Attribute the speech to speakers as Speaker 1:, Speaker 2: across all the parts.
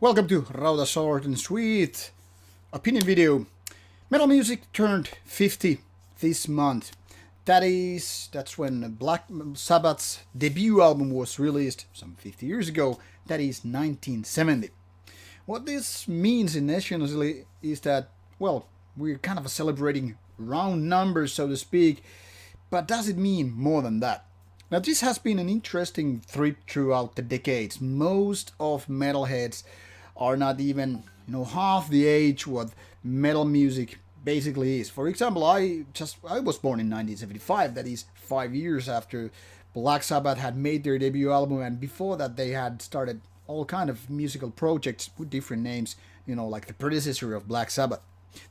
Speaker 1: Welcome to Rauta short and sweet opinion video. Metal music turned 50 this month. That's when Black Sabbath's debut album was released some 50 years ago. That is 1970. What this means initially is that, well, we're kind of celebrating round numbers, so to speak, but does it mean more than that? Now, this has been an interesting trip throughout the decades. Most of metalheads are not even, half the age what metal music basically is. For example, I was born in 1975. That is 5 years after Black Sabbath had made their debut album, and before that they had started all kind of musical projects with different names. Like the predecessor of Black Sabbath.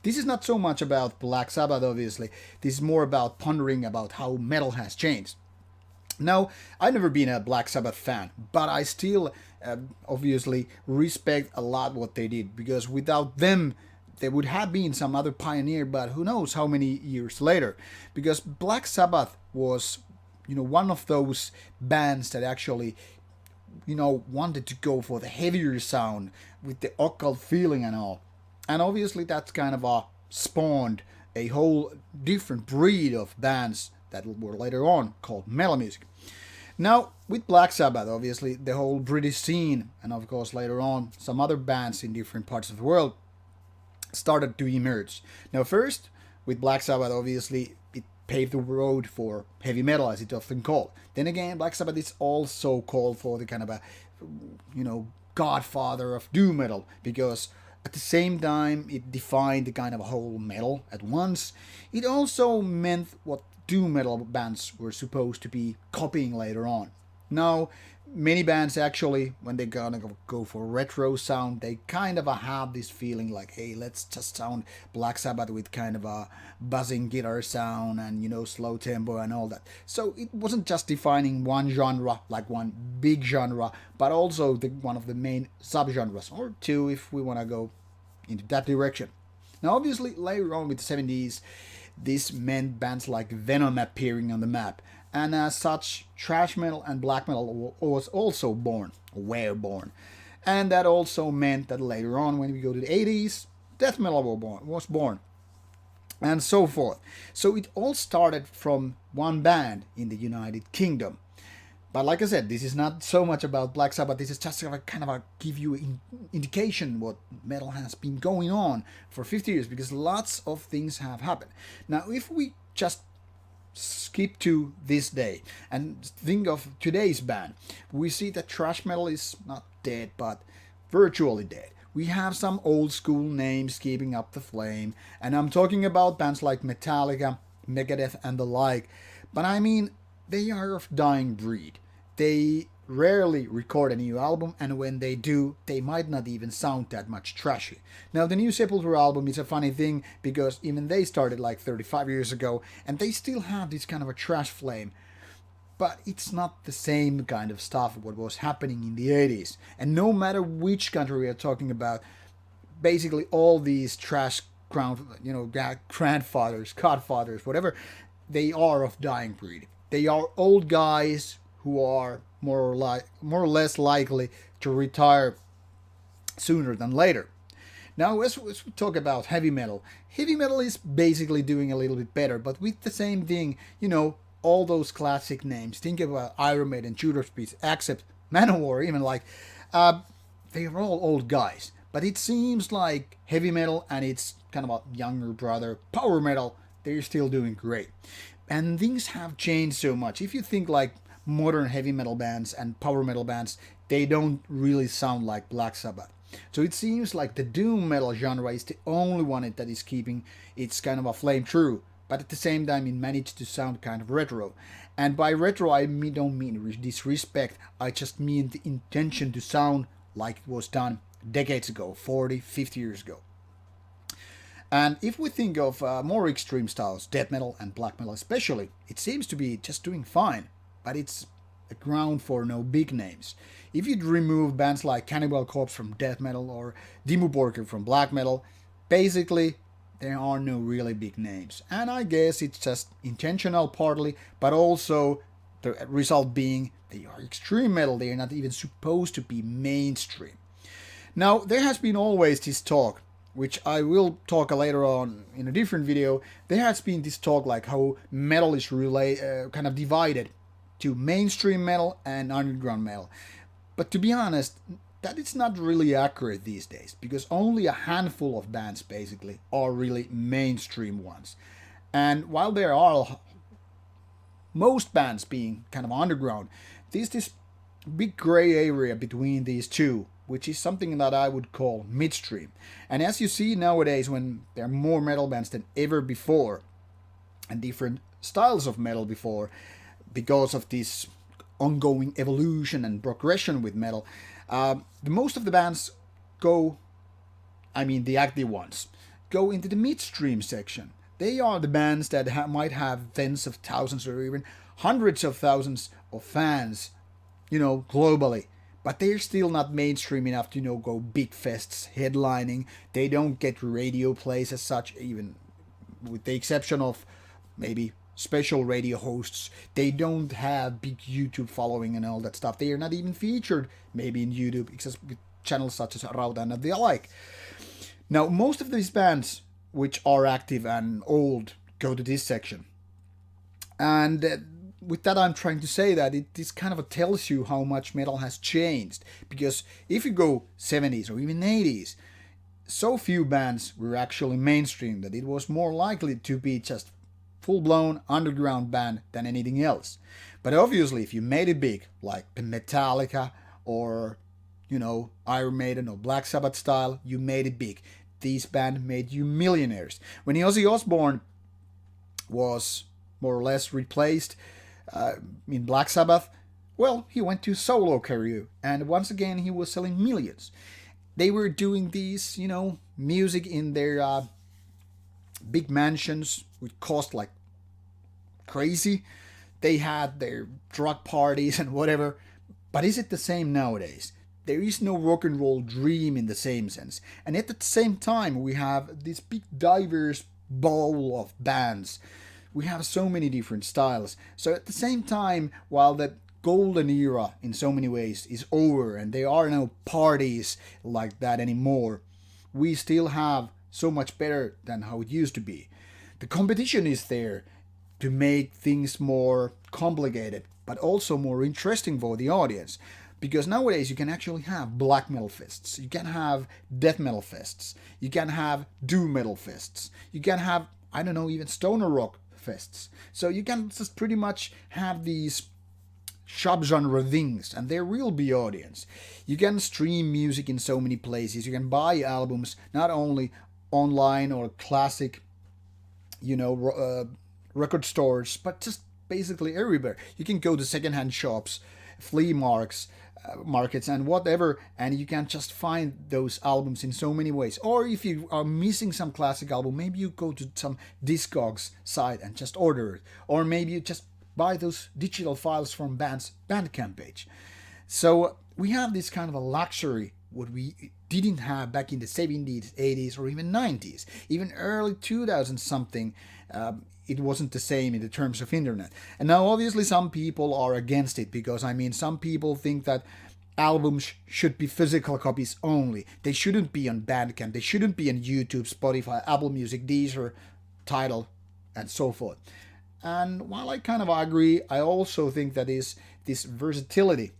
Speaker 1: This is not so much about Black Sabbath, obviously. This is more about pondering about how metal has changed. Now, I've never been a Black Sabbath fan, but I still obviously respect a lot what they did, because without them, there would have been some other pioneer, but who knows how many years later. Because Black Sabbath was, one of those bands that actually, wanted to go for the heavier sound with the occult feeling and all. And obviously that's kind of spawned a whole different breed of bands that were later on called metal music. Now, with Black Sabbath, obviously, the whole British scene, and of course later on some other bands in different parts of the world, started to emerge. Now, first, with Black Sabbath, obviously, it paved the road for heavy metal, as it's often called. Then again, Black Sabbath is also called for the kind of godfather of doom metal, because at the same time it defined the kind of a whole metal at once. It also meant what doom metal bands were supposed to be copying later on. Now, many bands actually, when they gonna go for retro sound, they kind of have this feeling like, hey, let's just sound Black Sabbath with kind of a buzzing guitar sound and slow tempo and all that. So it wasn't just defining one genre, like one big genre, but also one of the main subgenres, or two if we want to go into that direction. Now, obviously, later on with the 70s, this meant bands like Venom appearing on the map, and as such, thrash metal and black metal was also were born. And that also meant that later on, when we go to the 80s, death metal was born, and so forth. So it all started from one band in the United Kingdom. But like I said, this is not so much about Black Sabbath. This is just kind of a give you an indication what metal has been going on for 50 years, because lots of things have happened. Now, if we just skip to this day and think of today's band, we see that thrash metal is not dead, but virtually dead. We have some old school names keeping up the flame, and I'm talking about bands like Metallica, Megadeth, and the like. But I mean, they are of dying breed. They rarely record a new album, and when they do, they might not even sound that much trashy. Now, the new Sepultura album is a funny thing, because even they started like 35 years ago, and they still have this kind of a trash flame. But it's not the same kind of stuff what was happening in the 80s. And no matter which country we are talking about, basically all these trash grandfathers, godfathers, whatever, they are of dying breed. They are old guys who are more or less likely to retire sooner than later. Now, as we talk about heavy metal is basically doing a little bit better, but with the same thing, all those classic names. Think about Iron Maiden, Judas Priest, except Manowar, even they are all old guys. But it seems like heavy metal and its kind of a younger brother, power metal, they're still doing great. And things have changed so much. If you think like modern heavy metal bands and power metal bands, they don't really sound like Black Sabbath. So it seems like the doom metal genre is the only one that is keeping its kind of a flame true, but at the same time it managed to sound kind of retro. And by retro I don't mean disrespect, I just mean the intention to sound like it was done decades ago, 40, 50 years ago. And if we think of more extreme styles, death metal and black metal especially, it seems to be just doing fine, but it's a ground for no big names. If you'd remove bands like Cannibal Corpse from death metal or Dimmu Borgir from black metal, basically there are no really big names. And I guess it's just intentional partly, but also the result being they are extreme metal, they are not even supposed to be mainstream. Now, there has been always this talk, which I will talk later on in a different video. There has been this talk like how metal is kind of divided to mainstream metal and underground metal. But to be honest, that is not really accurate these days because only a handful of bands basically are really mainstream ones. And while there are most bands being kind of underground, there's this big gray area between these two, which is something that I would call midstream. And as you see nowadays, when there are more metal bands than ever before, and different styles of metal before, because of this ongoing evolution and progression with metal, the most of the bands go, I mean the active ones, go into the midstream section. They are the bands that might have tens of thousands or even hundreds of thousands of fans, globally. But they're still not mainstream enough to, go big fests, headlining. They don't get radio plays as such, even with the exception of maybe special radio hosts. They don't have big YouTube following and all that stuff. They are not even featured maybe in YouTube, except with channels such as Rauta and the like. Now, most of these bands which are active and old go to this section. And with that, I'm trying to say that this kind of tells you how much metal has changed. Because if you go 70s or even 80s, so few bands were actually mainstream that it was more likely to be just full-blown underground band than anything else. But obviously, if you made it big, like the Metallica or, Iron Maiden or Black Sabbath style, you made it big. These bands made you millionaires. When Ozzy Osbourne was more or less replaced in Black Sabbath, well, he went to solo career, and once again he was selling millions. They were doing these, music in their big mansions, which cost like crazy. They had their drug parties and whatever. But is it the same nowadays? There is no rock and roll dream in the same sense. And at the same time, we have this big diverse bowl of bands. We have so many different styles. So at the same time, while that golden era in so many ways is over and there are no parties like that anymore, we still have so much better than how it used to be. The competition is there to make things more complicated, but also more interesting for the audience. Because nowadays you can actually have black metal fests, you can have death metal fests, you can have doom metal fests, you can have, I don't know, even stoner rock fests. So you can just pretty much have these subgenre things, and there will be audience. You can stream music in so many places, you can buy albums not only online or classic, record stores, but just basically everywhere. You can go to secondhand shops, flea markets and whatever, and you can just find those albums in so many ways. Or if you are missing some classic album, maybe you go to some Discogs site and just order it. Or maybe you just buy those digital files from band's Bandcamp page. So we have this kind of a luxury what we didn't have back in the 70s, 80s, or even 90s. Even early 2000s something, it wasn't the same in the terms of internet. And now obviously some people are against it because, some people think that albums should be physical copies only. They shouldn't be on Bandcamp. They shouldn't be on YouTube, Spotify, Apple Music, Deezer, Tidal, and so forth. And while I kind of agree, I also think that this versatility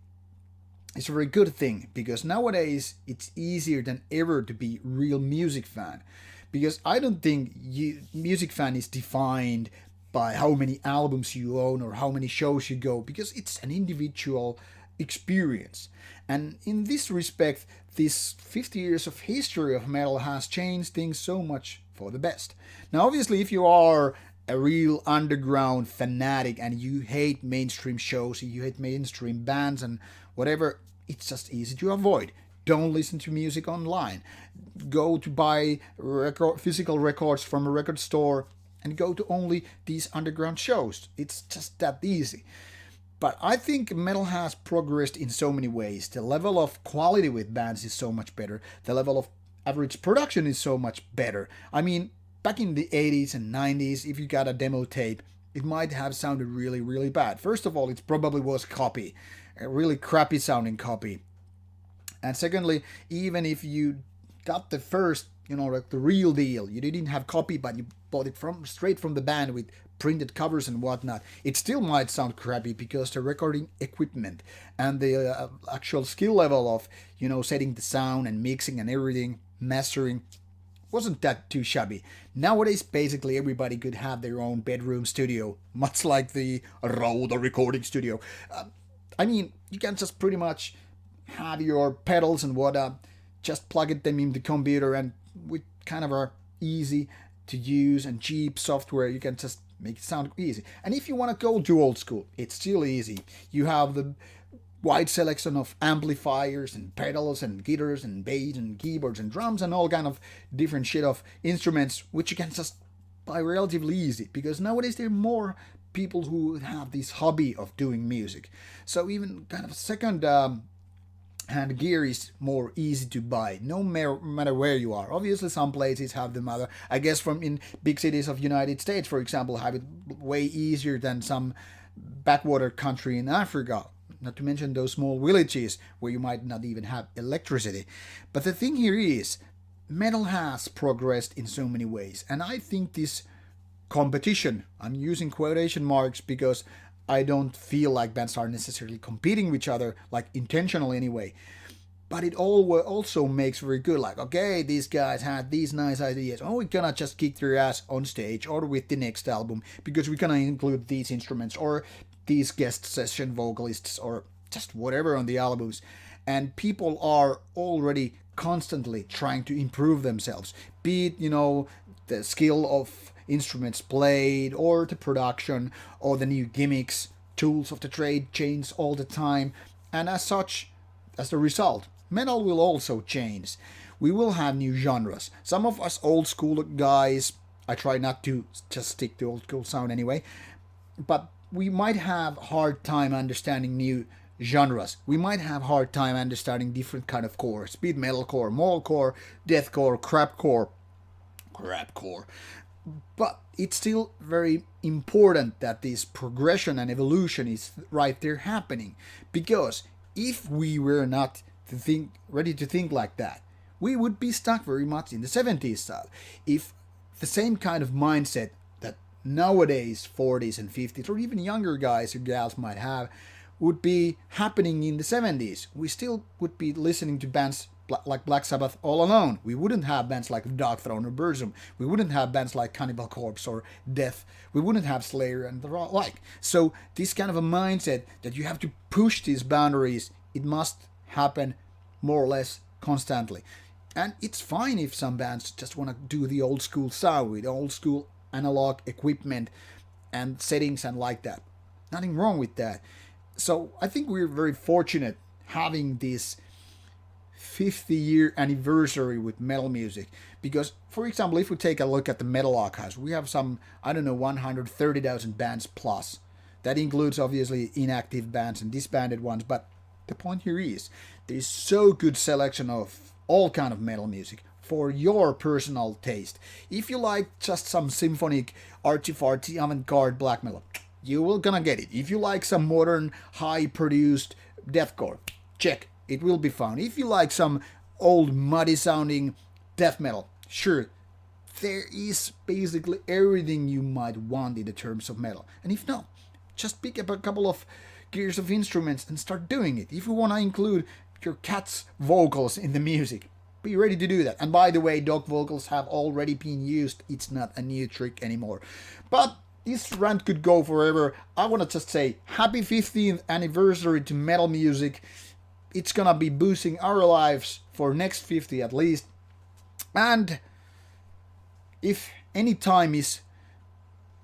Speaker 1: is a very good thing, because nowadays it's easier than ever to be real music fan. Because I don't think music fan is defined by how many albums you own or how many shows you go, because it's an individual experience. And in this respect, this 50 years of history of metal has changed things so much for the best. Now obviously if you are a real underground fanatic and you hate mainstream shows, you hate mainstream bands and whatever, it's just easy to avoid. Don't listen to music online. Go to buy physical records from a record store and go to only these underground shows. It's just that easy. But I think metal has progressed in so many ways. The level of quality with bands is so much better. The level of average production is so much better. Back in the 80s and 90s, if you got a demo tape, it might have sounded really, really bad. First of all, it probably was copy. A really crappy sounding copy. And secondly, even if you got the first, like the real deal, you didn't have copy, but you bought it from straight from the band with printed covers and whatnot, it still might sound crappy because the recording equipment and the actual skill level of, setting the sound and mixing and everything, mastering, wasn't that too shabby. Nowadays, basically everybody could have their own bedroom studio, much like the Rauta recording studio. I mean, you can just pretty much have your pedals and whatnot, just plug them in the computer, and with kind of a easy to use and cheap software, you can just make it sound easy. And if you want to go to old school, it's still easy. You have the wide selection of amplifiers and pedals and guitars and bass and keyboards and drums and all kind of different shit of instruments, which you can just buy relatively easy, because nowadays there are more people who have this hobby of doing music. So even kind of second hand gear is more easy to buy, no matter where you are. Obviously, some places have them other. I guess from in big cities of United States, for example, have it way easier than some backwater country in Africa. Not to mention those small villages where you might not even have electricity. But the thing here is, metal has progressed in so many ways, and I think this competition, I'm using quotation marks because I don't feel like bands are necessarily competing with each other, like intentionally anyway. But it all also makes very good, like, okay, these guys had these nice ideas. Oh, we're gonna just kick their ass on stage or with the next album because we're gonna include these instruments or these guest session vocalists or just whatever on the albums. And people are already constantly trying to improve themselves, be it, the skill of instruments played or the production or the new gimmicks, tools of the trade change all the time. And as such, as a result, metal will also change. We will have new genres. Some of us old school guys, I try not to just stick to old school sound anyway, but we might have hard time understanding new genres. We might have hard time understanding different kind of core, speed metalcore, mallcore, deathcore, crapcore. But it's still very important that this progression and evolution is right there happening, because if we were not ready to think like that, we would be stuck very much in the 70s style. If the same kind of mindset that nowadays 40s and 50s or even younger guys or gals might have would be happening in the 70s, we still would be listening to bands like Black Sabbath all alone. We wouldn't have bands like Darkthrone or Burzum. We wouldn't have bands like Cannibal Corpse or Death. We wouldn't have Slayer and the like. So this kind of a mindset that you have to push these boundaries, it must happen more or less constantly. And it's fine if some bands just want to do the old school sound with old school analog equipment and settings and like that. Nothing wrong with that. So I think we're very fortunate having this 50-year anniversary with metal music, because, for example, if we take a look at the metal archives, we have some, 130,000 bands plus. That includes obviously inactive bands and disbanded ones, but the point here is there's so good selection of all kind of metal music for your personal taste. If you like just some symphonic artsy-fartsy avant-garde black metal, you will gonna get it. If you like some modern high-produced deathcore, check, it will be found. If you like some old muddy sounding death metal, sure, there is basically everything you might want in the terms of metal. And if not, just pick up a couple of gears of instruments and start doing it. If you want to include your cat's vocals in the music, be ready to do that. And by the way, dog vocals have already been used. It's not a new trick anymore. But this rant could go forever. I want to just say happy 15th anniversary to metal music. It's gonna be boosting our lives for next 50 at least. And if any time is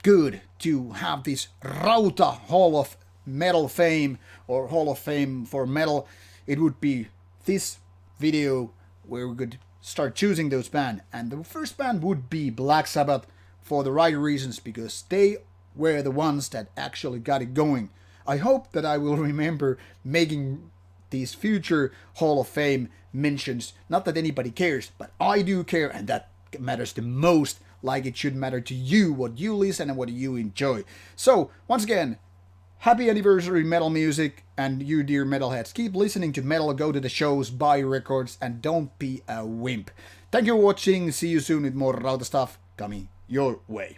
Speaker 1: good to have this Rauta Hall of Metal Fame or Hall of Fame for metal, it would be this video where we could start choosing those bands. And the first band would be Black Sabbath for the right reasons, because they were the ones that actually got it going. I hope that I will remember making these future Hall of Fame mentions. Not that anybody cares, but I do care, and that matters the most, like it should matter to you, what you listen and what you enjoy. So, once again, Happy anniversary, metal music, and you, dear metalheads, keep listening to metal, go to the shows, buy records, and don't be a wimp. Thank you for watching. See you soon with more Rauta stuff coming your way.